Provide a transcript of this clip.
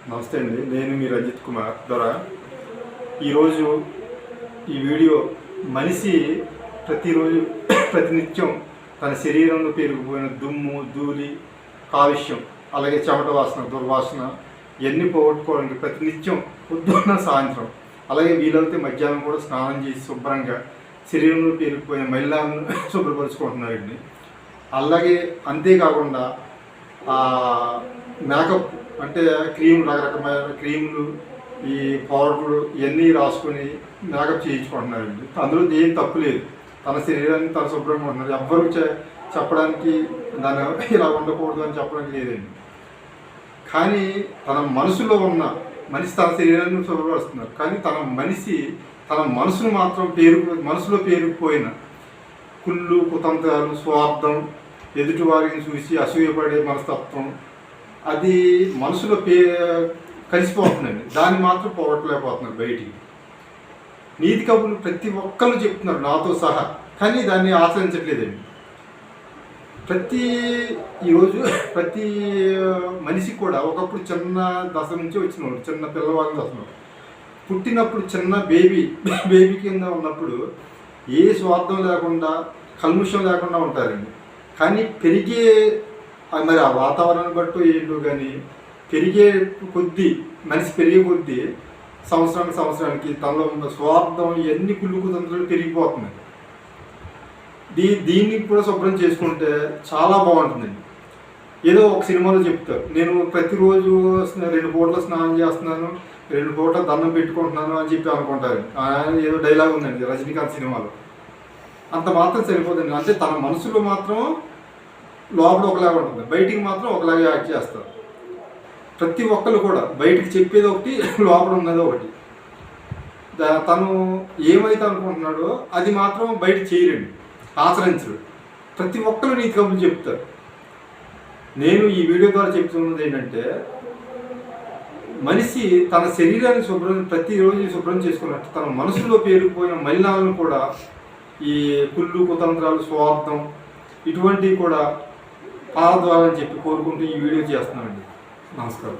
నమస్తే అండి, నేను మీ రంజిత్ కుమార్ ద్వారా ఈరోజు ఈ వీడియో మనిషి ప్రతిరోజు ప్రతినిత్యం తన శరీరంలో పెరిగిపోయిన దుమ్ము, ధూళి, కాలుష్యం, అలాగే చెమట వాసన, దుర్వాసన ఇవన్నీ పోగొట్టుకోవడానికి ప్రతినిత్యం పొద్దున్న సాయంత్రం అలాగే వీలైతే మధ్యాహ్నం కూడా స్నానం చేసి శుభ్రంగా శరీరంలో పెరిగిపోయిన మలినాలను శుభ్రపరుచుకుంటున్నారండి. అలాగే అంతేకాకుండా మేకప్ అంటే క్రీములు, రకరకమైన క్రీములు, ఈ పౌడర్లు ఇవన్నీ రాసుకొని మేకప్ చేయించుకుంటున్నారండి. అందులో ఏం తప్పు లేదు, తన శరీరాన్ని తన శుభ్రంగా ఉంటున్నారు. ఎవ్వరూ చెప్పడానికి దాన్ని ఇలా ఉండకూడదు అని చెప్పడానికి లేదండి. కానీ తన మనసులో ఉన్న మనిషి తన శరీరాన్ని శుభ్రపరుస్తున్నారు, కానీ తన మనసును మాత్రం మనసులో పేరుకుపోయిన కుళ్ళు, కుతంత్రాలు, స్వార్థం, ఎదుటివారిని చూసి అసూయపడే మనస్తత్వం అది మనసులో కలిసిపోతుందండి. దాన్ని మాత్రం పోగొట్టలేకపోతున్నారు బయటికి. నీతి కబుర్లు ప్రతి ఒక్కరు చెప్తున్నారు నాతో సహా, కానీ దాన్ని ఆచరించట్లేదండి. ప్రతి మనిషి కూడా ఒకప్పుడు చిన్న దశ నుంచి వచ్చినవాడు, చిన్న పిల్లవాళ్ళ దశలో పుట్టినప్పుడు చిన్న బేబీ కింద ఉన్నప్పుడు ఏ స్వార్థం లేకుండా, కల్ముషం లేకుండా ఉంటారండి. కానీ మరి ఆ వాతావరణం బట్టు ఏంటో కానీ మనిషి పెరిగే కొద్దీ సంవత్సరానికి తనలో ఉన్న స్వార్థం ఇవన్నీ కుళ్ళుకుతంత్రాలు పెరిగిపోతున్నాయి. దీన్ని కూడా శుభ్రం చేసుకుంటే చాలా బాగుంటుందండి. ఏదో ఒక సినిమాలో చెప్తారు, నేను ప్రతిరోజు 2 పూటలు స్నానం చేస్తున్నాను, 2 పూటలు దండం పెట్టుకుంటున్నాను అని చెప్పి అనుకుంటారు. ఏదో డైలాగ్ ఉందండి రజనీకాంత్ సినిమాలో. అంత మాత్రం సరిపోతుంది. అంటే తన మనసులో మాత్రం లోపల ఒకలాగా ఉంటుంది, బయటికి మాత్రం ఒకలాగే యాక్ట్ చేస్తారు. ప్రతి ఒక్కరు కూడా బయటికి చెప్పేది ఒకటి, లోపల ఉన్నది ఒకటి. తను ఏమైతే అనుకుంటున్నాడో అది మాత్రం బయట చేయరండి, ఆచరించరు. ప్రతి ఒక్కరు నీతి కబుర్లు చెప్తారు. నేను ఈ వీడియో ద్వారా చెప్తున్నది ఏంటంటే, మనిషి తన శరీరాన్ని ప్రతిరోజు శుభ్రం చేసుకున్నట్టు తన మనసులో పేరుకుపోయిన మలినాలను కూడా, ఈ కుళ్ళు, కుతంత్రాలు, స్వార్థం ఇటువంటివి కూడా పారద్వాలని చెప్పి కోరుకుంటూ ఈ వీడియో చేస్తున్నానండి. నమస్కారం.